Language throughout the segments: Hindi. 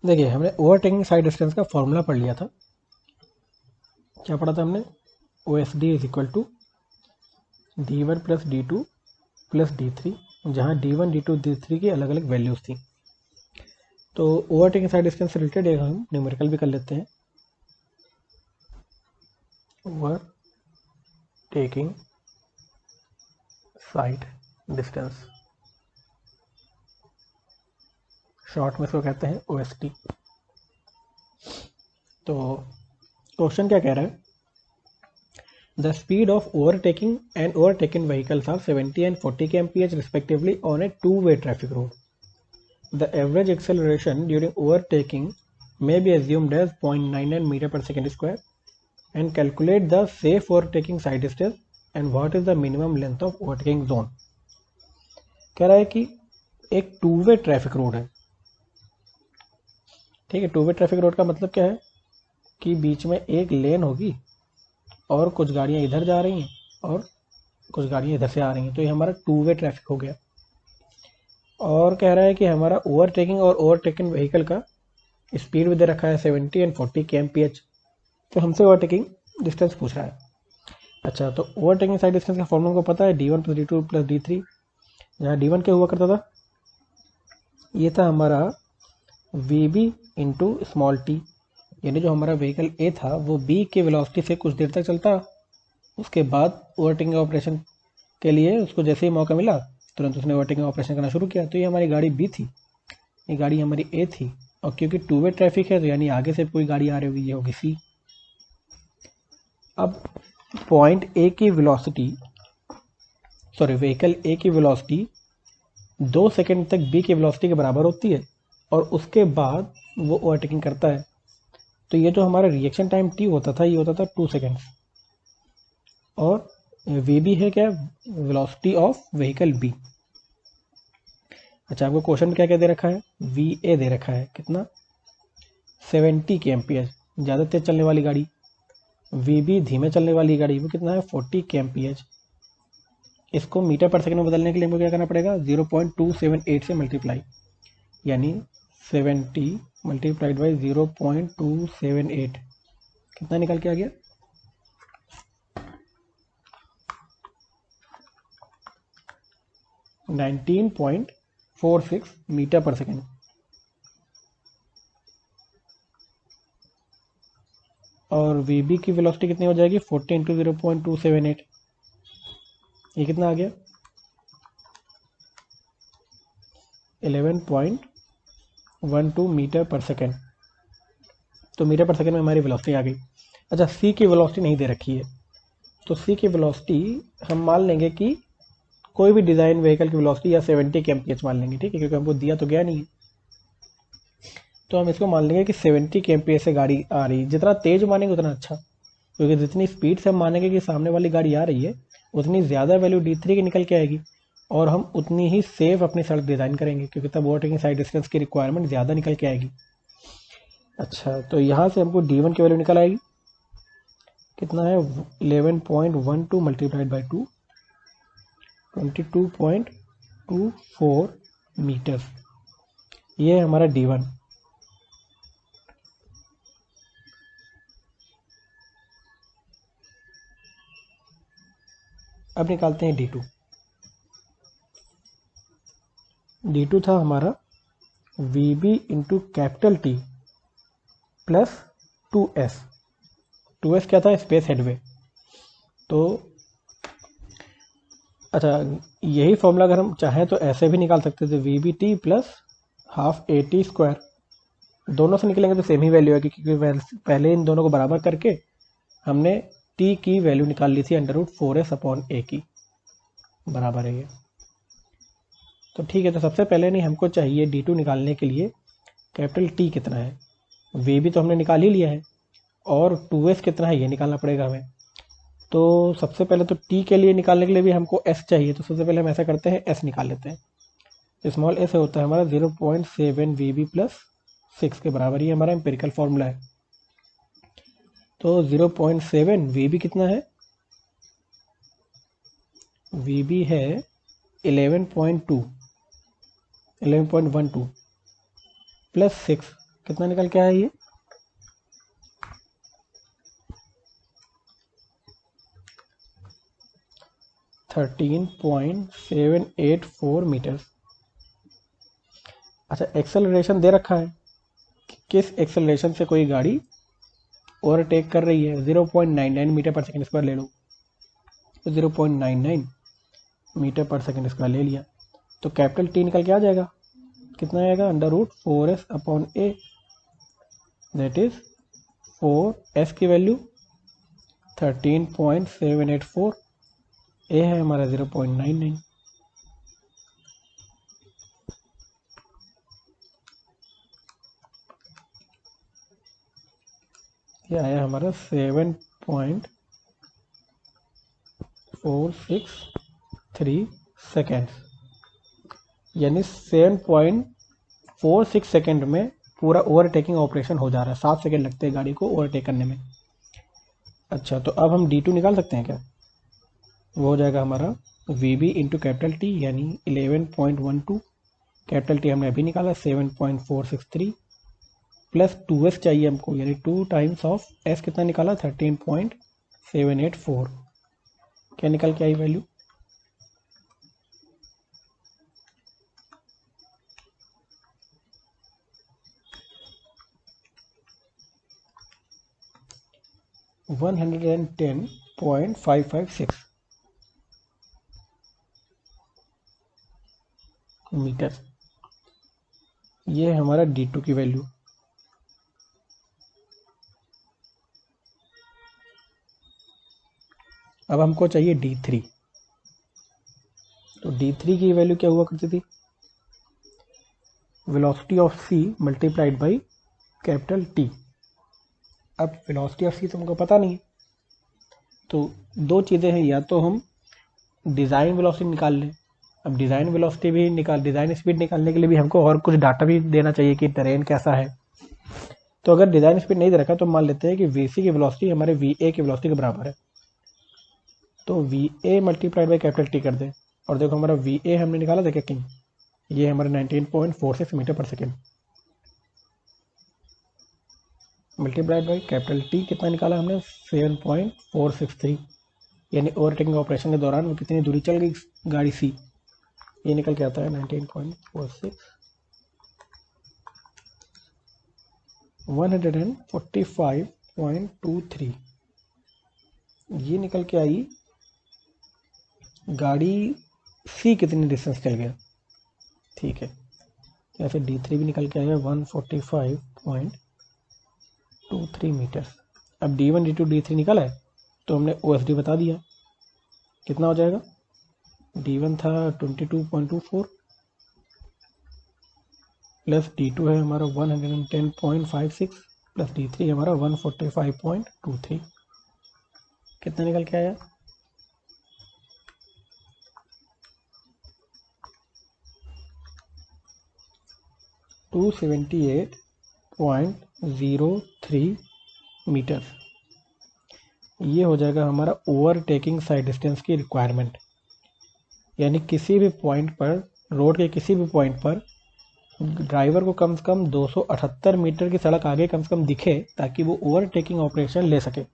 देखिए हमने ओवरटेकिंग साइड डिस्टेंस का फॉर्मूला पढ़ लिया था। क्या पढ़ा था हमने? O S D is equal to D one plus D two plus D three, जहाँ D one D two D three की अलग अलग वैल्यूज थी। तो ओवरटेकिंग साइड डिस्टेंस से रिलेटेड एक हम न्यूमेरिकल भी कर लेते हैं। ओवरटेकिंग साइड डिस्टेंस, शॉर्ट में इसको कहते हैं OSD। तो क्वेश्चन क्या कह रहा है? The speed of overtaking and overtaken vehicles are 70 and 40 kmph respectively on a two-way traffic road. The average acceleration during overtaking may be assumed as 0.99 meter per second square, and calculate the safe overtaking side distance and what is the minimum length of overtaking zone. कह रहा है कि एक टू वे ट्रैफिक रोड है। ठीक है, टू वे ट्रैफिक रोड का मतलब क्या है कि बीच में एक लेन होगी और कुछ गाड़ियां इधर जा रही हैं और कुछ गाड़ियां इधर से आ रही हैं, तो ये हमारा टू वे ट्रैफिक हो गया। और कह रहा है कि हमारा ओवरटेकिंग और ओवरटेकन व्हीकल का स्पीड भी दे रखा है 70 and 40 kmph। तो हमसे ओवरटेकिंग डिस्टेंस पूछ रहा है। अच्छा, तो ओवरटेकिंग साइड डिस्टेंस का फॉर्मूला को पता है, D1 plus D2 plus D3। जहाँ D1 क्या हुआ करता था, ये था हमारा VB इंटू स्मॉल टी, यानी जो हमारा व्हीकल ए था वो B के वेलोसिटी से कुछ देर तक चलता, उसके बाद ओवरटेकिंग ऑपरेशन के लिए उसको जैसे ही मौका मिला तुरंत उसने ओवरटेकिंग ऑपरेशन करना शुरू किया। तो ये हमारी गाड़ी B थी, ये गाड़ी हमारी A थी, और क्योंकि टू वे ट्रैफिक है तो यानी आगे से कोई गाड़ी आ रही होगी, ये होगी C। अब पॉइंट A की वेलोसिटी, सॉरी व्हीकल A की वेलोसिटी 2 सेकंड तक B की वेलोसिटी के बराबर होती है और उसके बाद वो ओवरटेकिंग करता है। तो ये जो हमारा रिएक्शन टाइम T होता था, ये होता था 2 सेकंड्स। और VB है क्या? Velocity of vehicle B। अच्छा, आपको क्वेश्चन में क्या क्या दे रखा है? VA दे रखा है, कितना? 70 kmph, ज़्यादा तेज चलने वाली गाड़ी। VB धीमे चलने वाली गाड़ी, वो कितना है? 40 kmph। इसको मीटर पर सेकंड में बदलने के लिए हमको क्या करना पड़ेगा? 0.278 से मल्टीप्लाई, यानी 70 मल्टीप्लाइड बाई 0.278 कितना निकल के आ गया? 19.46 मीटर पर सेकंड। और VB की वेलोसिटी कितनी हो जाएगी? 40 इंटू 0.278, ये कितना आ गया? 11.12 मीटर पर सेकंड। तो मीटर पर सेकंड में हमारी वेलोसिटी आ गई। अच्छा, C की वेलोसिटी नहीं दे रखी है, तो C की वेलोसिटी हम मान लेंगे कि कोई भी डिज़ाइन व्हीकल की वेलोसिटी या 70 kmph मान लेंगे, ठीक है, क्योंकि हमको दिया तो गया नहीं है। तो हम इसको मान लेंगे कि 70 kmph से गाड़ी आ रही है। जितना तेज मानेंगे उतना अच्छा, क्योंकि जितनी स्पीड से हम मानेंगे कि सामने वाली गाड़ी आ रही है, उतनी ज़्यादा वैल्यू D3 की निकल के आएगी और हम उतनी ही सेफ अपनी सड़क डिज़ाइन करेंगे, क्योंकि तब ओवरटेकिंग साइड डिस्टेंस की रिक्वायरमेंट ज़्यादा निकल के आएगी। अच्छा, तो यहाँ से हमको D1 की वैल्यू निकल आएगी, कितना है? 11.12 मल्टीप्लाइड बाई 2, 22.24 मीटर। ये है हमारा D1। अब निकालते हैं D2। D2 था हमारा VB into capital T plus 2S। 2S क्या था? Space headway. तो अच्छा, यही फॉर्मूला अगर हम चाहें तो ऐसे भी निकाल सकते थे, VBT plus half AT square. दोनों से निकलेंगे तो सेम ही वैल्यू है, क्योंकि पहले इन दोनों को बराबर करके हमने T की वैल्यू निकाल ली थी √4S/A की, बराबर है ये। तो ठीक है, तो सबसे पहले नहीं हमको चाहिए D2 निकालने के लिए कैपिटल T कितना है। VB तो हमने निकाल ही लिया है, और 2S कितना है ये निकालना पड़ेगा हमें। तो सबसे पहले तो T के लिए निकालने के लिए भी हमको S चाहिए, तो सबसे पहले हम ऐसा करते हैं, S निकाल लेते हैं। स्मॉल s होता है हमारा 0.7 VB प्लस 6 के बराबर, ही हमारा एम्पेरिकल फॉर्मूला है। तो 0.7 VB कितना है? VB है 11.12 प्लस 6 कितना निकल के आया ये? 13.784 मीटर। अच्छा, एक्सेलरेशन दे रखा है, किस एक्सेलरेशन से कोई गाड़ी ओवरटेक कर रही है। 0.99 मीटर पर सेकंड स्क्वायर ले लो, तो 0.99 मीटर पर सेकंड स्क्वायर ले लिया, तो कैपिटल टी निकल के आ जाएगा। कितना आएगा? √4s/a, दैट इज 4s की वैल्यू 13.784, ए है हमारा 0.99। ये आया हमारा 7.463 सेकेंड, यानी 7.46 सेकेंड में पूरा ओवरटेकिंग ऑपरेशन हो जा रहा है। 7 सेकेंड लगते हैं गाड़ी को ओवरटेक करने में। अच्छा, तो अब हम D2 निकाल सकते हैं क्या? वो हो जाएगा हमारा VB इंटू कैपिटल टी, यानी 11.12, कैपिटल टी हमने अभी निकाला 7.463, प्लस 2s चाहिए हमको, यानी 2 टाइम्स ऑफ s कितना निकाला? 13.784। क्या निकल के आई वैल्यू? $110.556 मीटर। ये है हमारा D2 की वैल्यू। अब हमको चाहिए D3। तो D3 की वैल्यू क्या हुआ करती थी? Velocity of C multiplied by capital T। अब वेलोसिटी ऑफ C तुमको पता नहीं है, तो दो चीज़ें हैं, या तो हम डिज़ाइन वेलोसिटी निकाल लें। अब डिज़ाइन वेलोसिटी भी डिज़ाइन स्पीड निकालने के लिए भी हमको और कुछ डाटा भी देना चाहिए कि टेरेन कैसा है। तो अगर डिज़ाइन स्पीड नहीं दे रखा तो मान लेते हैं कि VC की वेलोसिटी हमारे VA की वेलोसिटी के बराबर है, तो VA multiplied by capital T कर दें। और देखो हमारा VA हमने निकाला था क्या कहीं? ये हमारा 19.46 मीटर पर second, multiplied by capital T कितना निकाला हमने? 7.463, यानी ओवरटेकिंग ऑपरेशन के दौरान वो कितनी दूरी चल गई गाड़ी C, ये निकल के आता है 19.46, 145.23। ये निकल के आई गाड़ी C कितनी डिस्टेंस चल गया। ठीक है, या फिर D3 भी निकल के आया 145.23 मीटर। अब D1, D2, D3 निकला है, तो हमने OSD बता दिया। कितना हो जाएगा? D1 था 22.24, प्लस D2 है हमारा 110.56, प्लस D3 हमारा 145.23। कितना निकल के आया? $278.03 मीटर। ये हो जाएगा हमारा ओवरटेकिंग साइड डिस्टेंस की रिक्वायरमेंट, यानी किसी भी पॉइंट पर, रोड के किसी भी पॉइंट पर ड्राइवर को कम से कम 278 मीटर की सड़क आगे कम से कम दिखे, ताकि वो ओवरटेकिंग ऑपरेशन ले सके।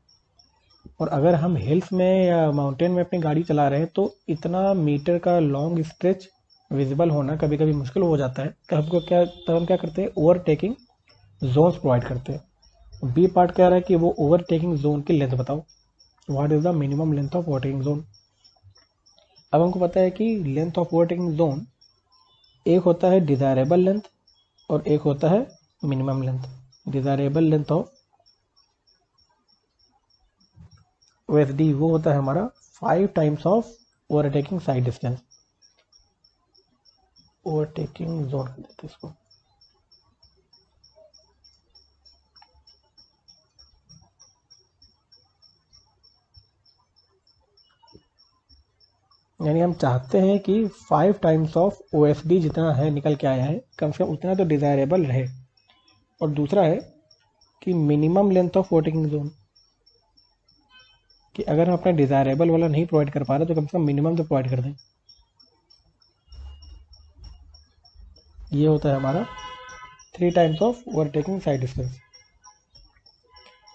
और अगर हम हिल्स में या माउंटेन में अपनी गाड़ी चला रहे हैं तो इतना मीटर का लॉन्ग स्ट्रेच विजिबल होना कभी कभी मुश्किल हो जाता है। तब हम क्या करते हैं? ओवरटेकिंग जोन्स प्रोवाइड करते हैं। बी पार्ट कह रहा है कि वो ओवरटेकिंग जोन की लेंथ बताओ, what is the minimum length of overtaking zone. अब हमको पता है कि लेंथ ऑफ ओवरटेकिंग जोन एक होता है डिजायरेबल लेंथ और एक होता है minimum length. Desirable length of OSD वो होता है हमारा 5 times of overtaking side distance, overtaking zone कहते हैं इसको। यानी हम चाहते हैं कि 5 टाइम्स ऑफ OSD जितना है निकल के आया है, कम से कम उतना तो डिजायरेबल रहे। और दूसरा है कि minimum length of overtaking zone, कि अगर हम अपना डिजायरेबल वाला नहीं प्रोवाइड कर पा रहे तो कम से कम मिनिमम तो प्रोवाइड कर दें। ये होता है हमारा 3 times of overtaking side distance.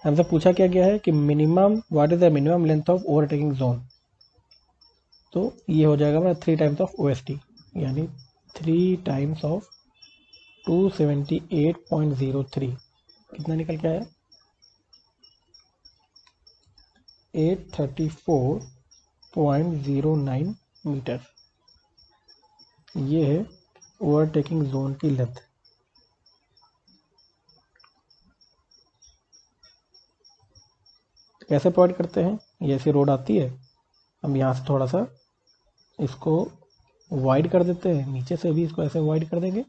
हमसे पूछा क्या गया है कि minimum, what is the minimum length of overtaking zone. तो ये हो जाएगा हमारा 3 टाइम्स ऑफ OST, यानी 3 टाइम्स ऑफ 278.03 कितना निकल के आया, 834.09 मीटर। ये है ओवरटेकिंग जोन की लेंथ। कैसे प्रोवाइड करते हैं, ये ऐसी रोड आती है, हम यहाँ से थोड़ा सा इसको वाइड कर देते हैं, नीचे से भी इसको ऐसे वाइड कर देंगे,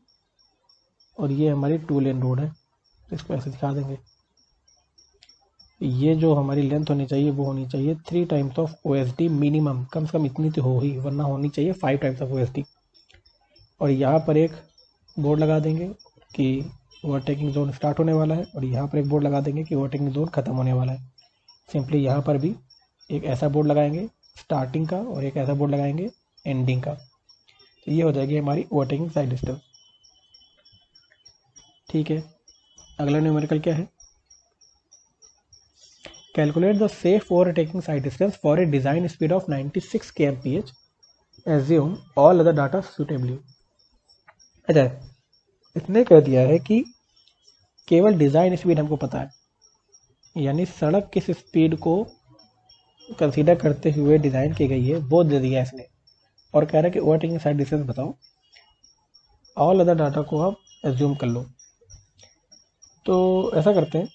और ये हमारी 2 लेन रोड है, तो इसको ऐसे दिखा देंगे। ये जो हमारी लेंथ होनी चाहिए वो होनी चाहिए 3 टाइम्स ऑफ OSD मिनिमम, कम से कम इतनी तो हो ही, वरना होनी चाहिए 5 टाइम्स ऑफ OSD। और यहाँ पर एक बोर्ड लगा देंगे कि ओवरटेकिंग जोन स्टार्ट होने वाला है, और यहाँ पर एक बोर्ड लगा देंगे कि ओवरटेकिंग जोन खत्म होने वाला है। सिंपली यहाँ पर भी एक ऐसा बोर्ड लगाएंगे स्टार्टिंग का, और एक ऐसा बोर्ड लगाएंगे एंडिंग का। तो ये हो जाएगी हमारी ओवरटेकिंग साइड डिस्टेंस। ठीक है, अगला न्यूमेरिकल क्या है, calculate the safe overtaking side distance for a design speed of 96 kmph, assume all other data suitably. अच्छा, इसने कह दिया है कि केवल डिजाइन स्पीड हमको पता है, यानी सड़क किस स्पीड को कंसीडर करते हुए डिजाइन की गई है वो दे दिया इसने, और कह रहा है कि ओवरटेकिंग साइड डिस्टेंस बताओ, ऑल अदर डाटा को आप एज्यूम कर लो। तो ऐसा करते हैं,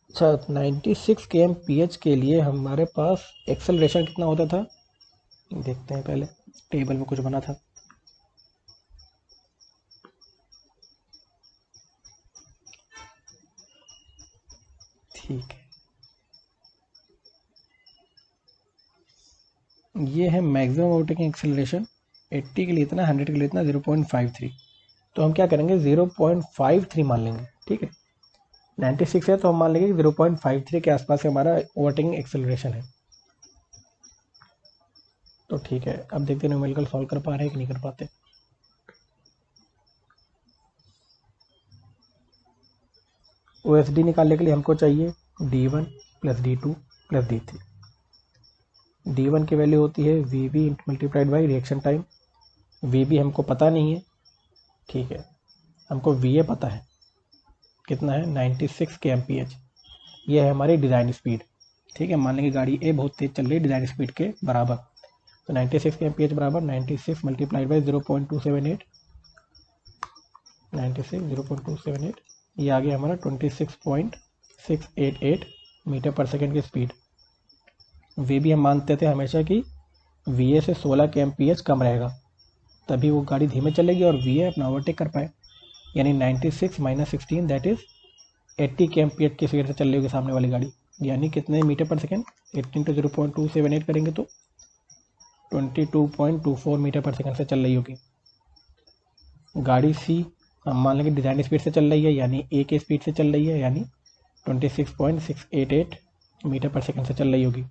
अच्छा 96 kmph के लिए हमारे पास एक्सेलरेशन कितना होता था, देखते हैं, पहले टेबल में कुछ बना था। ठीक है, ये है मैक्सिमम ओवरटेकिंग एक्सेलरेशन, 80 के लिए इतना, 100 के लिए इतना, 0.53। तो हम क्या करेंगे, 0.53 मान लेंगे। ठीक है, 96 है तो हम मान लेंगे 0.53 के आसपास हमारा ओवरटेकिंग एक्सेलरेशन है। तो ठीक है, अब देखते हैं न्यूमेरिकल सॉल्व कर पा रहे हैं कि नहीं कर पाते। OSD निकालने के लिए हमको चाहिए D1 plus D2 plus D3। D1 की वैल्यू होती है VB multiplied by reaction time. VB हमको पता नहीं है, ठीक है, हमको VA पता है, कितना है 96 kmph। ये है हमारी डिज़ाइन स्पीड। ठीक है, मान लेंगे गाड़ी A बहुत तेज चल रही है डिज़ाइन स्पीड के बराबर, तो 96 kmph बराबर 96 मल्टीप्लाइड बाई 0.278, 96 0.278, ये आ गया हमारा 26.688 मीटर पर सेकेंड की स्पीड। VB हम मानते थे हमेशा कि VA से 16 kmph कम रहेगा, तभी वो गाड़ी धीमे चलेगी और VA अपना ओवरटेक कर पाए, यानी 96 माइनस 16 दैट इज 80 kmph की स्पीड से चल रही होगी सामने वाली गाड़ी, यानी कितने मीटर पर सेकेंड, 18 to 0.278 करेंगे तो 22.24 मीटर पर सेकेंड से चल रही होगी। गाड़ी C हम मान लेंगे डिज़ाइन स्पीड से चल रही है, यानी A के स्पीड से चल रही है, यानी 26.688 मीटर पर सेकेंड से चल रही होगी।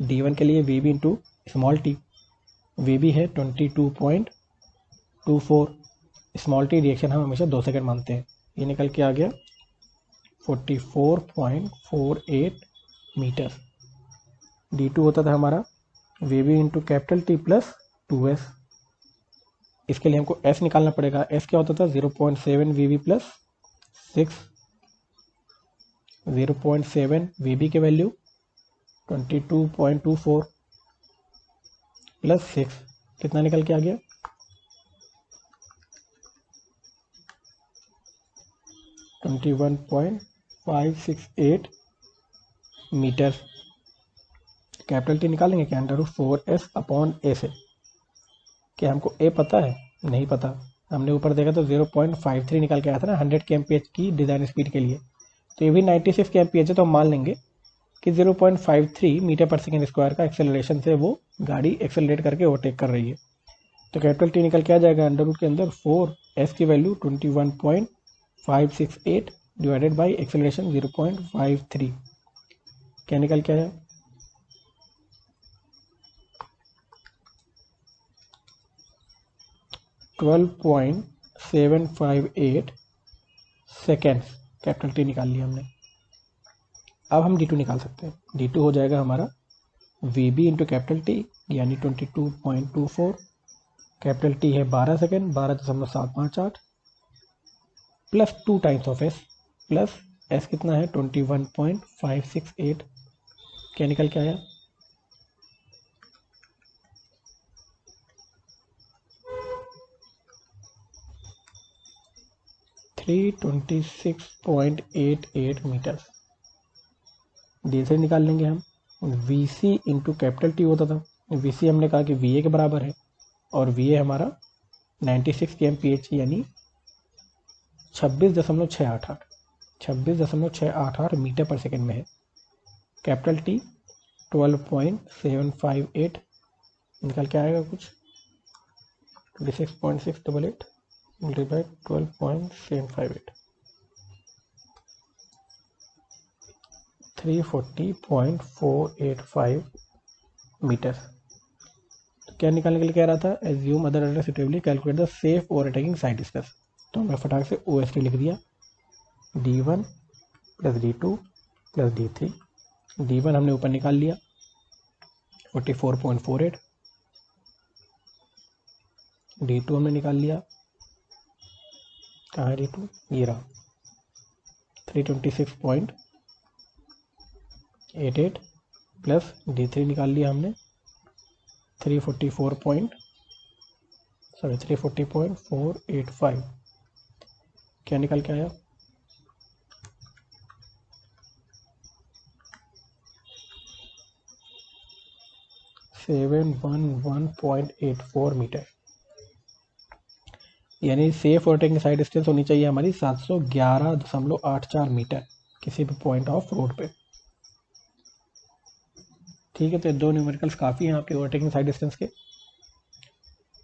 D1 के लिए VB into small t, VB है 22.24, स्मॉल t रिएक्शन हम हमेशा 2 सेकेंड मानते हैं, ये निकल के आ गया 44.48 मीटर। D2 होता था हमारा VB into capital T plus 2S, इसके लिए हमको S निकालना पड़ेगा। S क्या होता था 0.7 VB प्लस 6, 0.7 VB की वैल्यू 22.24 प्लस 6, कितना निकल के आ गया 21.568 मीटर। कैपिटल टी निकालेंगे क्या, √4S अपॉन A से। क्या हमको A पता है, नहीं पता, हमने ऊपर देखा तो 0.53 निकल के आया था ना 100 kmph की डिज़ाइन स्पीड के लिए, तो ये भी 96 kmph है, तो हम मान लेंगे कि 0.53 मीटर पर सेकेंड स्क्वायर का एक्सेलरेशन से वो गाड़ी एक्सेलरेट करके ओवरटेक कर रही है। तो कैपिटल टी निकल के आ जाएगा अंडर रूट के अंदर 4S की वैल्यू 21.568 डिवाइडेड बाई एक्सेलरेशन 0.53, क्या निकल के आया 12.758 सेकेंड्स, कैपिटल टी निकाल लिया हमने। अब हम D2 निकाल सकते हैं। D2 हो जाएगा हमारा VB इंटू कैपिटल टी यानी 22.24, कैपिटल टी है 12 second 12.758 plus 2 times of S plus S कितना है 21.568, क्या निकल के आया 326.88 मीटर। डी से निकाल लेंगे हम। VC इंटू कैपिटल टी होता था, VC हमने कहा कि VA के बराबर है और VA हमारा 96 kmph यानी 26.688 मीटर पर सेकेंड में है। कैपिटल टी 12.758 निकल के आएगा कुछ 26.688 डिवाइड 12.758 340.485 मीटर। तो क्या निकालने के लिए कह रहा था, assume other address suitably calculate the safe overtaking side distance. तो हमने फटाक से OST लिख दिया, D1 plus D2 plus D3। D1 हमने ऊपर निकाल लिया 44.48, D2 हमने निकाल लिया, कहाँ है D2, ये रहा 326.88 प्लस D3 निकाल लिया हमने 340.485, क्या निकल के आया 711.84 मीटर। यानी सेफ ओवरटेकिंग साइड डिस्टेंस होनी चाहिए हमारी 711.84 मीटर किसी भी पॉइंट ऑफ रोड पे। ठीक है, तो दो न्यूमेरिकल्स काफ़ी हैं आपके ओवरटेकिंग साइड डिस्टेंस के।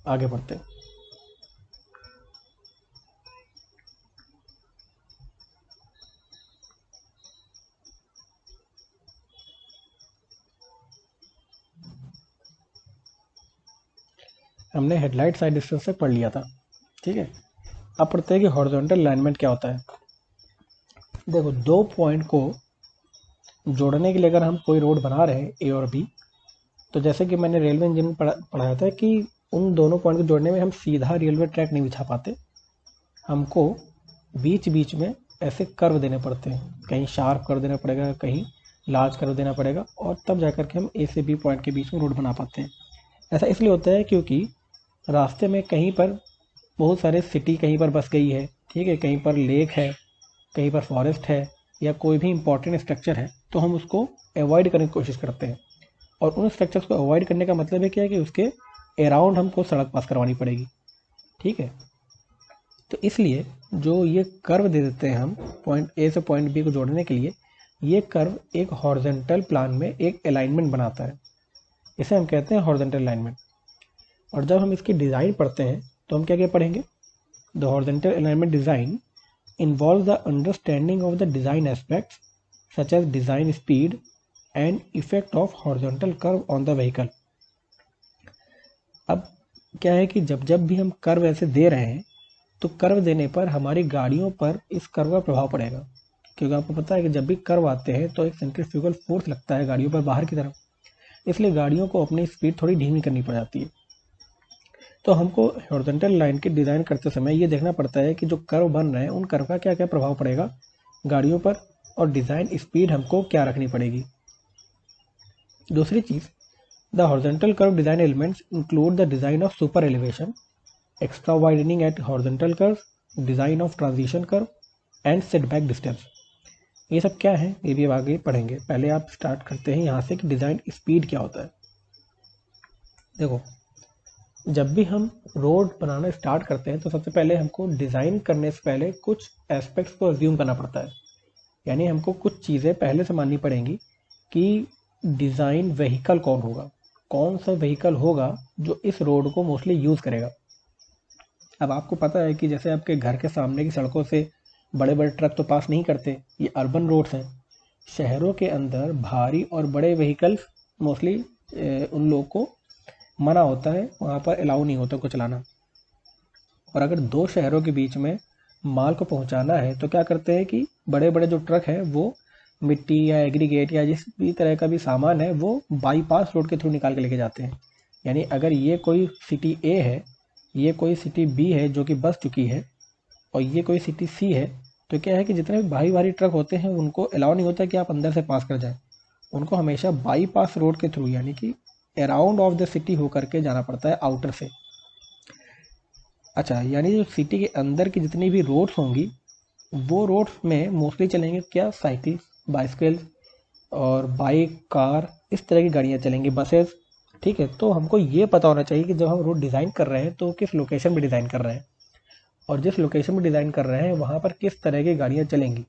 आगे बढ़ते हैं। हमने हेडलाइट साइड डिस्टेंस से पढ़ लिया था, ठीक है। अब पढ़ते हैं कि हॉरिजॉन्टल अलाइनमेंट क्या होता है। देखो, दो पॉइंट को जोड़ने के लिए अगर हम कोई रोड बना रहे हैं A और B, तो जैसे कि मैंने रेलवे इंजन में पढ़ाया था कि उन दोनों पॉइंट को जोड़ने में हम सीधा रेलवे ट्रैक नहीं बिछा पाते, हमको बीच बीच में ऐसे कर्व देने पड़ते हैं। कहीं शार्प कर देना पड़ेगा, कहीं लार्ज कर्व देना पड़ेगा, और तब जाकर के हम A से B पॉइंट के बीच में रोड बना पाते हैं। ऐसा इसलिए होता है क्योंकि रास्ते में कहीं पर बहुत सारे सिटी कहीं पर बस गई है, ठीक है, कहीं पर लेक है, कहीं पर फॉरेस्ट है, या कोई भी इंपॉर्टेंट स्ट्रक्चर है, तो हम उसको अवॉइड करने की कोशिश करते हैं। और उन स्ट्रक्चर्स को अवॉइड करने का मतलब है क्या है कि उसके अराउंड हमको सड़क पास करवानी पड़ेगी, ठीक है। तो इसलिए जो ये कर्व दे देते हैं हम पॉइंट A से पॉइंट B को जोड़ने के लिए, ये कर्व एक हॉरिजॉन्टल प्लान में एक अलाइनमेंट बनाता है, इसे हम कहते हैं हॉरिजॉन्टल अलाइनमेंट। और जब हम इसकी डिज़ाइन पढ़ते हैं तो हम क्या क्या पढ़ेंगे, the horizontal alignment design involves the understanding of the design aspects such as design speed and effect of horizontal curve on the vehicle। अब क्या है कि जब जब भी हम कर्व ऐसे दे रहे हैं तो कर्व देने पर हमारी गाड़ियों पर इस कर्व का प्रभाव पड़ेगा, क्योंकि आपको पता है कि जब भी कर्व आते हैं तो एक सेंट्रीफ्यूगल फोर्स लगता है गाड़ियों पर बाहर की तरफ, इसलिए गाड़ियों को अपनी स्पीड थोड़ी धीमी करनी पड़ जाती है। तो हमको हॉरिजॉन्टल लाइन की डिज़ाइन करते समय ये देखना पड़ता है कि जो कर्व बन रहे हैं उन कर्व का क्या क्या प्रभाव पड़ेगा गाड़ियों पर, और डिज़ाइन स्पीड हमको क्या रखनी पड़ेगी। दूसरी चीज़, the horizontal curve design elements include the design of super elevation, extra widening at horizontal curve, design of transition curve and setback distance. ये सब क्या है ये भी आगे पढ़ेंगे। पहले आप स्टार्ट करते हैं यहाँ से कि डिज़ाइन स्पीड क्या होता है। देखो, जब भी हम रोड बनाना स्टार्ट करते हैं तो सबसे पहले हमको डिज़ाइन करने से पहले कुछ एस्पेक्ट्स को अज्यूम करना पड़ता है, यानी हमको कुछ चीज़ें पहले से माननी पड़ेंगी कि डिज़ाइन व्हीकल कौन होगा, कौन सा व्हीकल होगा जो इस रोड को मोस्टली यूज़ करेगा। अब आपको पता है कि जैसे आपके घर के सामने की सड़कों से बड़े बड़े ट्रक तो पास नहीं करते, ये अर्बन रोड्स हैं। शहरों के अंदर भारी और बड़े व्हीकल्स मोस्टली उन लोगों को मना होता है, वहाँ पर अलाउ नहीं होता को चलाना। और अगर दो शहरों के बीच में माल को पहुंचाना है तो क्या करते हैं कि बड़े बड़े जो ट्रक हैं वो मिट्टी या एग्रीगेट या जिस भी तरह का भी सामान है वो बाईपास रोड के थ्रू निकाल के लेके जाते हैं। यानी अगर ये कोई सिटी ए है, ये कोई सिटी बी है जो कि बस चुकी है, और ये कोई सिटी सी है, तो क्या है कि जितने भी भारी भारी ट्रक होते हैं उनको अलाउ नहीं होता कि आप अंदर से पास कर जाएं। उनको हमेशा बाईपास रोड के थ्रू यानी कि अराउंड ऑफ द सिटी होकर के जाना पड़ता है, आउटर से। अच्छा, यानी जो सिटी के अंदर की जितनी भी रोड्स होंगी वो रोड्स में मोस्टली चलेंगे क्या, साइकिल, बाइसिकल और बाइक, कार, इस तरह की गाड़ियाँ चलेंगी, बसेस। ठीक है, तो हमको ये पता होना चाहिए कि जब हम रोड डिज़ाइन कर रहे हैं तो किस लोकेशन में डिज़ाइन कर रहे हैं, और जिस लोकेशन में डिज़ाइन कर रहे हैं वहाँ पर किस तरह की गाड़ियाँ चलेंगी।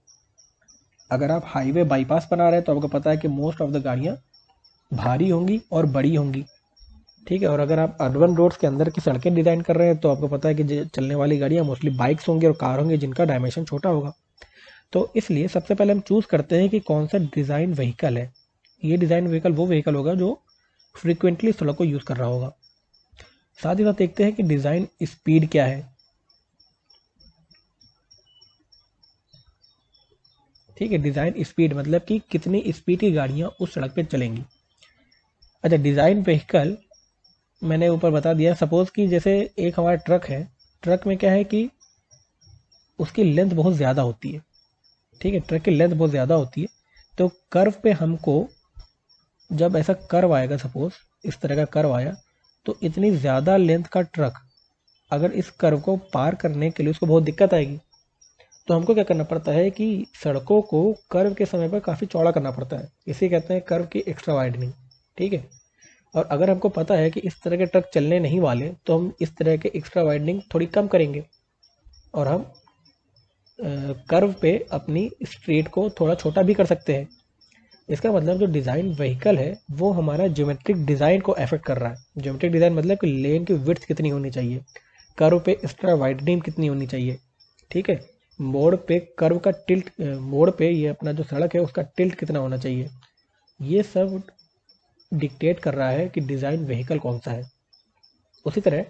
अगर आप हाईवे बाईपास बना रहे हैं तो आपको पता है कि मोस्ट ऑफ द गाड़ियाँ भारी होंगी और बड़ी होंगी। ठीक है, और अगर आप अर्बन रोड्स के अंदर की सड़कें डिज़ाइन कर रहे हैं तो आपको पता है कि चलने वाली गाड़ियाँ मोस्टली बाइक्स होंगी और कार होंगी जिनका डायमेंशन छोटा होगा। तो इसलिए सबसे पहले हम चूज़ करते हैं कि कौन सा डिज़ाइन व्हीकल है। ये डिज़ाइन व्हीकल वो व्हीकल होगा जो फ्रिक्वेंटली सड़क को यूज़ कर रहा होगा। साथ ही साथ देखते हैं कि डिज़ाइन स्पीड क्या है। ठीक है, डिज़ाइन स्पीड मतलब कि कितनी स्पीड की गाड़ियाँ उस सड़क पे चलेंगी। अच्छा, डिज़ाइन व्हीकल मैंने ऊपर बता दिया। सपोज़ कि जैसे एक हमारा ट्रक है, ट्रक में क्या है कि उसकी लेंथ बहुत ज़्यादा होती है। ठीक है, ट्रक की लेंथ बहुत ज़्यादा होती है, तो कर्व पे हमको जब ऐसा कर्व आएगा, सपोज़ इस तरह का कर्व आया, तो इतनी ज़्यादा लेंथ का ट्रक अगर इस कर्व को पार करने के लिए उसको बहुत दिक्कत आएगी। तो हमको क्या करना पड़ता है कि सड़कों को कर्व के समय पर काफ़ी चौड़ा करना पड़ता है, इसे कहते हैं कर्व की एक्स्ट्रा वाइडनिंग। ठीक है, और अगर हमको पता है कि इस तरह के ट्रक चलने नहीं वाले तो हम इस तरह के एक्स्ट्रा वाइडनिंग थोड़ी कम करेंगे और हम कर्व पे अपनी स्ट्रीट को थोड़ा छोटा भी कर सकते हैं। इसका मतलब जो डिज़ाइन व्हीकल है वो हमारा ज्योमेट्रिक डिज़ाइन को अफेक्ट कर रहा है। ज्योमेट्रिक डिज़ाइन मतलब कि लेन की विड्थ कितनी होनी चाहिए, कर्व पे एक्स्ट्रा वाइडनिंग कितनी होनी चाहिए। ठीक है, मोड़ पे कर्व का टिल्ट, मोड़ पे ये अपना जो सड़क है उसका टिल्ट कितना होना चाहिए, ये सब डिक्टेट कर रहा है कि डिज़ाइन व्हीकल कौन सा है। उसी तरह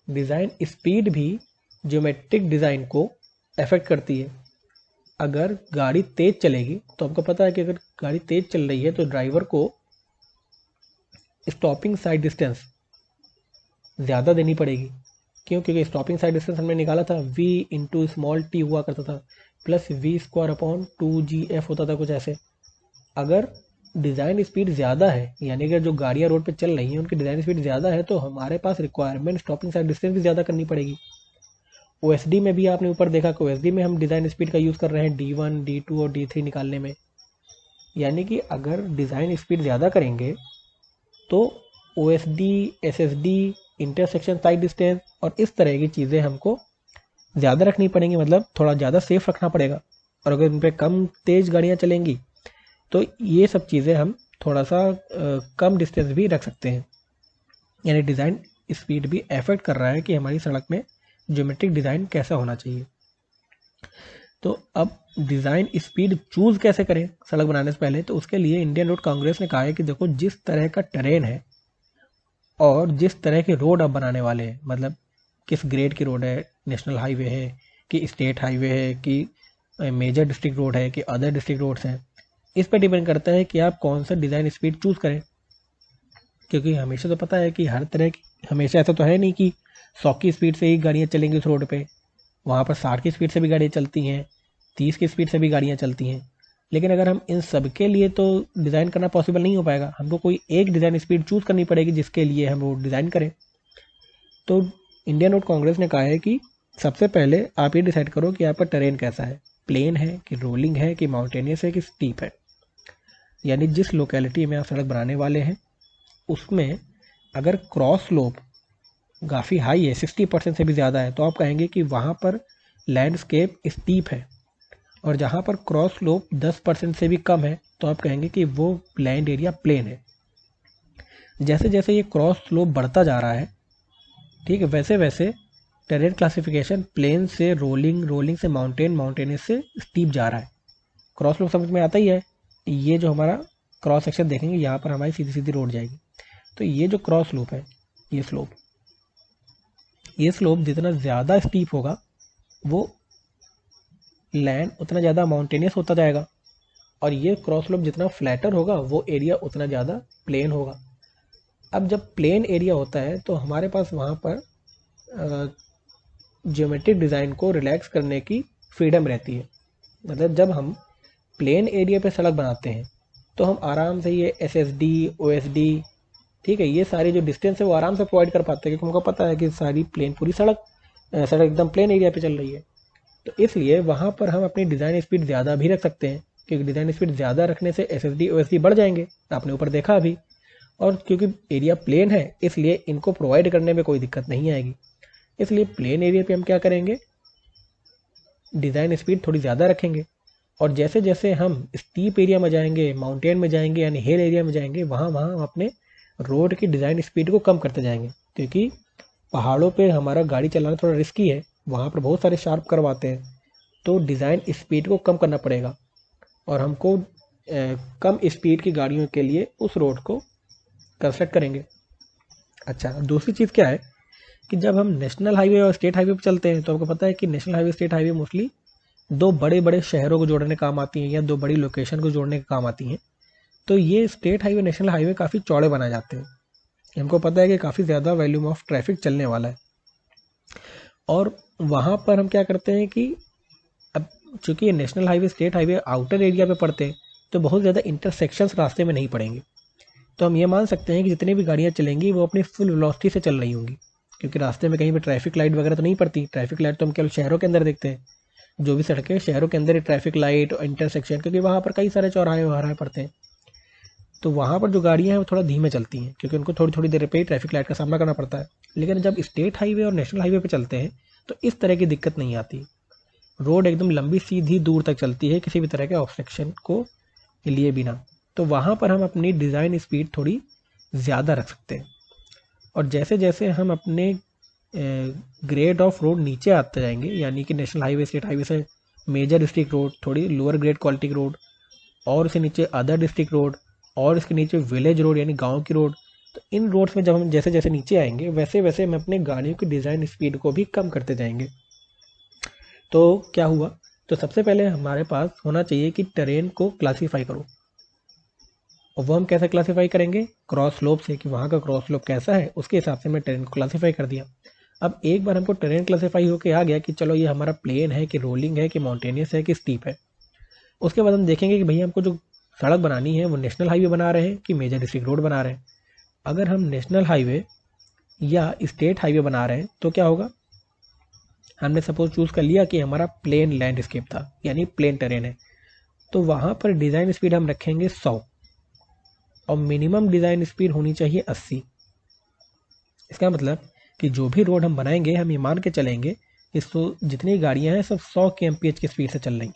डिज़ाइन स्पीड भी ज्योमेट्रिक डिज़ाइन को अफेक्ट करती है। अगर गाड़ी तेज़ चलेगी तो आपको पता है कि अगर गाड़ी तेज़ चल रही है तो ड्राइवर को स्टॉपिंग साइड डिस्टेंस ज़्यादा देनी पड़ेगी। क्यों? क्योंकि स्टॉपिंग साइड डिस्टेंस हमने निकाला था v इंटू स्मॉल टी हुआ करता था, प्लस v² अपॉन 2gf होता था कुछ ऐसे। अगर डिज़ाइन स्पीड ज़्यादा है, यानी कि जो गाड़ियाँ रोड पे चल रही हैं उनकी डिज़ाइन स्पीड ज़्यादा है, तो हमारे पास रिक्वायरमेंट स्टॉपिंग साइड डिस्टेंस भी ज़्यादा करनी पड़ेगी। OSD में भी आपने ऊपर देखा कि OSD में हम डिज़ाइन स्पीड का यूज़ कर रहे हैं D1, D2 और D3 निकालने में। यानी कि अगर डिज़ाइन स्पीड ज़्यादा करेंगे तो OSD, SSD, intersection side distance और इस तरह की चीज़ें हमको ज़्यादा रखनी पड़ेंगी, मतलब थोड़ा ज़्यादा सेफ रखना पड़ेगा। और अगर इन पर कम तेज़ गाड़ियाँ चलेंगी तो ये सब चीज़ें हम थोड़ा सा कम डिस्टेंस भी रख सकते हैं। यानी डिज़ाइन स्पीड भी अफेक्ट कर रहा है कि हमारी सड़क में ज्योमेट्रिक डिज़ाइन कैसा होना चाहिए। तो अब डिज़ाइन स्पीड चूज़ कैसे करें सड़क बनाने से पहले, तो उसके लिए इंडियन रोड कांग्रेस ने कहा है कि देखो जिस तरह का टेरेन है और जिस तरह के रोड आप बनाने वाले हैं, मतलब किस ग्रेड की रोड है, नेशनल हाईवे है कि स्टेट हाईवे है कि मेजर डिस्ट्रिक्ट रोड है कि अदर डिस्ट्रिक्ट रोड्स हैं, इस पर डिपेंड करता है कि आप कौन सा डिज़ाइन स्पीड चूज़ करें। क्योंकि हमेशा तो पता है कि हर तरह की, हमेशा ऐसा तो है नहीं कि 100 की स्पीड से ही गाड़ियाँ चलेंगी उस रोड पे। वहाँ पर 60 की स्पीड से भी गाड़ियाँ चलती हैं, 30 की स्पीड से भी गाड़ियाँ चलती हैं। लेकिन अगर हम इन सब के लिए तो डिज़ाइन करना पॉसिबल नहीं हो पाएगा, हमको कोई एक डिज़ाइन स्पीड चूज़ करनी पड़ेगी जिसके लिए हम रोड डिज़ाइन करें। तो इंडियन रोड कांग्रेस ने कहा है कि सबसे पहले आप ये डिसाइड करो कि आपका टेरेन कैसा है, प्लेन है कि रोलिंग है कि माउंटेनियस है कि स्टीप है। यानी जिस लोकेलिटी में आप सड़क बनाने वाले हैं उसमें अगर क्रॉस स्लोप काफ़ी हाई है, 60% से भी ज़्यादा है, तो आप कहेंगे कि वहाँ पर लैंडस्केप स्टीप है। और जहाँ पर क्रॉस स्लोप 10% से भी कम है तो आप कहेंगे कि वो लैंड एरिया प्लेन है। जैसे जैसे ये क्रॉस स्लोप बढ़ता जा रहा है, ठीक है, वैसे वैसे टेरेन क्लासिफिकेशन प्लेन से रोलिंग, रोलिंग से माउंटेन, माउंटेनियस से स्टीप जा रहा है। क्रॉस स्लोप समझ में आता ही है। ये जो हमारा क्रॉस सेक्शन देखेंगे यहाँ पर हमारी सीधी सीधी रोड जाएगी, तो ये जो क्रॉस स्लोप है, ये स्लोप, ये स्लोप जितना ज़्यादा स्टीप होगा वो लैंड उतना ज़्यादा माउंटेनियस होता जाएगा, और ये क्रॉस स्लोप जितना फ्लैटर होगा वो एरिया उतना ज़्यादा प्लेन होगा। अब जब प्लेन एरिया होता है तो हमारे पास वहाँ पर ज्योमेट्रिक डिज़ाइन को रिलैक्स करने की फ्रीडम रहती है। मतलब जब हम प्लेन एरिया पे सड़क बनाते हैं तो हम आराम से ये SSD OSD, ठीक है, ये सारी जो डिस्टेंस है वो आराम से प्रोवाइड कर पाते हैं, क्योंकि हमको पता है कि सारी प्लेन पूरी सड़क एकदम प्लेन एरिया पे चल रही है। तो इसलिए वहाँ पर हम अपनी डिज़ाइन स्पीड ज़्यादा भी रख सकते हैं, क्योंकि डिज़ाइन स्पीड ज़्यादा रखने से SSD OSD बढ़ जाएंगे, आपने ऊपर देखा अभी। और क्योंकि एरिया प्लेन है इसलिए इनको प्रोवाइड करने में कोई दिक्कत नहीं आएगी। इसलिए प्लेन एरिया पे हम क्या करेंगे, डिज़ाइन स्पीड थोड़ी ज़्यादा रखेंगे। और जैसे जैसे हम स्टीप एरिया में जाएंगे, माउंटेन में जाएंगे, यानी हिल एरिया में जाएंगे, वहाँ वहाँ हम अपने रोड की डिज़ाइन स्पीड को कम करते जाएंगे, क्योंकि पहाड़ों पे हमारा गाड़ी चलाना थोड़ा रिस्की है, वहाँ पर बहुत सारे शार्प करवाते हैं, तो डिज़ाइन स्पीड को कम करना पड़ेगा और हमको कम स्पीड की गाड़ियों के लिए उस रोड को कंस्ट्रक्ट करेंगे। अच्छा, दूसरी चीज़ क्या है कि जब हम नेशनल हाईवे और स्टेट हाईवे पर चलते हैं तो आपको पता है कि national highway state highway mostly दो बड़े बड़े शहरों को जोड़ने का काम आती हैं या दो बड़ी लोकेशन को जोड़ने का काम आती हैं। तो ये स्टेट हाईवे नेशनल हाईवे काफ़ी चौड़े बनाए जाते हैं। हमको पता है कि काफ़ी ज़्यादा वॉल्यूम ऑफ ट्रैफिक चलने वाला है, और वहाँ पर हम क्या करते हैं कि अब चूंकि ये national highway state highway outer area पे पड़ते हैं तो बहुत ज़्यादा इंटरसेक्शंस रास्ते में नहीं पड़ेंगे। तो हम ये मान सकते हैं कि जितनी भी गाड़ियाँ चलेंगी वो अपनी फुल वेलोसिटी से चल रही होंगी, क्योंकि रास्ते में कहीं पर ट्रैफिक लाइट वगैरह तो नहीं पड़ती। ट्रैफिक लाइट तो हम केवल शहरों के अंदर देखते हैं, जो भी सड़कें शहरों के अंदर ही ट्रैफिक लाइट और इंटरसेक्शन, क्योंकि वहाँ पर कई सारे चौराहे वगैरह पड़ते हैं। तो वहाँ पर जो गाड़ियाँ हैं वो थोड़ा धीमे चलती हैं, क्योंकि उनको थोड़ी थोड़ी देर पे ही ट्रैफिक लाइट का सामना करना पड़ता है। लेकिन जब स्टेट हाईवे और नेशनल हाईवे पे चलते हैं तो इस तरह की दिक्कत नहीं आती। रोड एकदम लंबी सीधी दूर तक चलती है, किसी भी तरह के ऑब्स्ट्रक्शन को लिए बिना। तो वहाँ पर हम अपनी डिज़ाइन स्पीड थोड़ी ज़्यादा रख सकते हैं। और जैसे जैसे हम अपने ग्रेड ऑफ रोड नीचे आते जाएंगे, यानी कि नेशनल हाईवे स्टेट हाईवे से मेजर डिस्ट्रिक्ट रोड, थोड़ी लोअर ग्रेड क्वालिटी रोड, और उसके नीचे अदर डिस्ट्रिक्ट रोड, और इसके नीचे विलेज रोड यानी गांव की रोड, तो इन रोड्स में जब हम जैसे जैसे नीचे आएंगे वैसे वैसे हम अपने गाड़ियों की डिज़ाइन स्पीड को भी कम करते जाएंगे। तो क्या हुआ, तो सबसे पहले हमारे पास होना चाहिए कि टेरेन को क्लासीफाई करो, और वो हम कैसे क्लासीफाई करेंगे, क्रॉस स्लोप से, कि वहाँ का क्रॉस स्लोप कैसा है उसके हिसाब से मैं टेरेन को क्लासीफाई कर दिया। अब एक बार हमको टेरेन क्लासीफाई होके आ गया कि चलो ये हमारा प्लेन है कि रोलिंग है कि माउंटेनियस है कि स्टीप है, उसके बाद हम देखेंगे कि भैया हमको जो सड़क बनानी है वो नेशनल हाईवे बना रहे हैं कि मेजर डिस्ट्रिक्ट रोड बना रहे हैं। अगर हम नेशनल हाईवे या स्टेट हाईवे बना रहे हैं तो क्या होगा, हमने सपोज चूज़ कर लिया कि हमारा प्लेन लैंडस्केप था यानी प्लेन टेरेन है, तो वहाँ पर डिज़ाइन स्पीड हम रखेंगे 100 और मिनिमम डिज़ाइन स्पीड होनी चाहिए 80। इसका मतलब कि जो भी रोड हम बनाएंगे हम ये मान के चलेंगे कि जितनी गाड़ियाँ हैं सब 100 kmph की स्पीड से चल रही,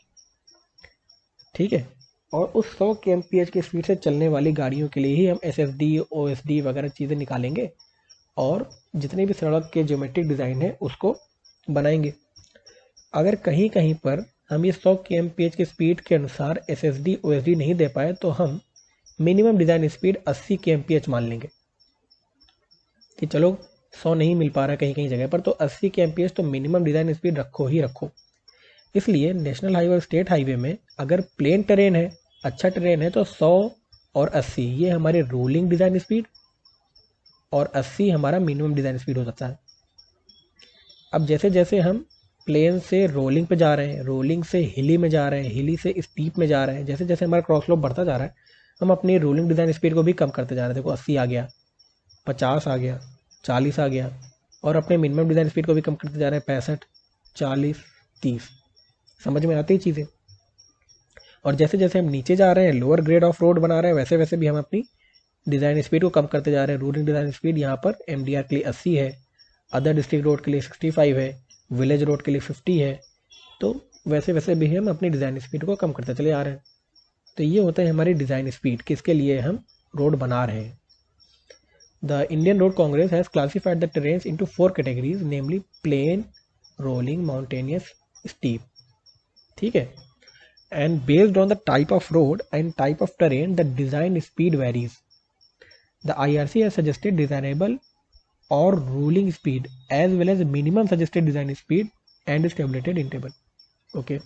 ठीक है। और उस 100 kmph की स्पीड से चलने वाली गाड़ियों के लिए ही हम SSD OSD वगैरह चीज़ें निकालेंगे और जितने भी सड़क के ज्योमेट्रिक डिज़ाइन है उसको बनाएंगे। अगर कहीं कहीं पर हम ये 100 kmph की स्पीड के अनुसार SSD OSD नहीं दे पाए तो हम मिनिमम डिज़ाइन स्पीड 80 kmph मान लेंगे कि चलो 100 नहीं मिल पा रहा कहीं कहीं जगह पर, तो 80 kmph तो मिनिमम डिज़ाइन स्पीड रखो ही रखो। इसलिए नेशनल हाईवे और स्टेट हाईवे में अगर प्लेन टेरेन है, अच्छा टेरेन है, तो 100 और 80 ये हमारे रोलिंग डिज़ाइन स्पीड और 80 हमारा मिनिमम डिज़ाइन स्पीड हो जाता है। अब जैसे जैसे हम प्लेन से रोलिंग पे जा रहे हैं, रोलिंग से हिली में जा रहे हैं, हिली से स्टीप में जा रहे हैं, जैसे जैसे हमारा क्रॉस स्लोप बढ़ता जा रहा है हम अपनी रोलिंग डिज़ाइन स्पीड को भी कम करते जा रहे हैं। देखो 80 आ गया, 50 आ गया, 40 आ गया, और अपने मिनिमम डिज़ाइन स्पीड को भी कम करते जा रहे हैं, 65, 40, 30। समझ में आती है चीज़ें। और जैसे जैसे हम नीचे जा रहे हैं, लोअर ग्रेड ऑफ रोड बना रहे हैं, वैसे वैसे भी हम अपनी डिज़ाइन स्पीड को कम करते जा रहे हैं। रोलिंग डिज़ाइन स्पीड यहाँ पर MDR के लिए 80 है, अदर डिस्ट्रिक्ट रोड के लिए 65 है, विलेज रोड के लिए 50 है। तो वैसे वैसे भी हम अपनी डिज़ाइन स्पीड को कम करते चले आ रहे हैं। तो ये होता है हमारी डिज़ाइन स्पीड, किसके लिए हम रोड बना रहे हैं। The Indian Road Congress has classified the terrains into 4 categories, namely plain, rolling, mountainous, steep. ठीक है, and based on the type of road and type of terrain the design speed varies. The IRC has suggested designable और rolling speed as well as minimum suggested design speed and is tabulated in table. Okay.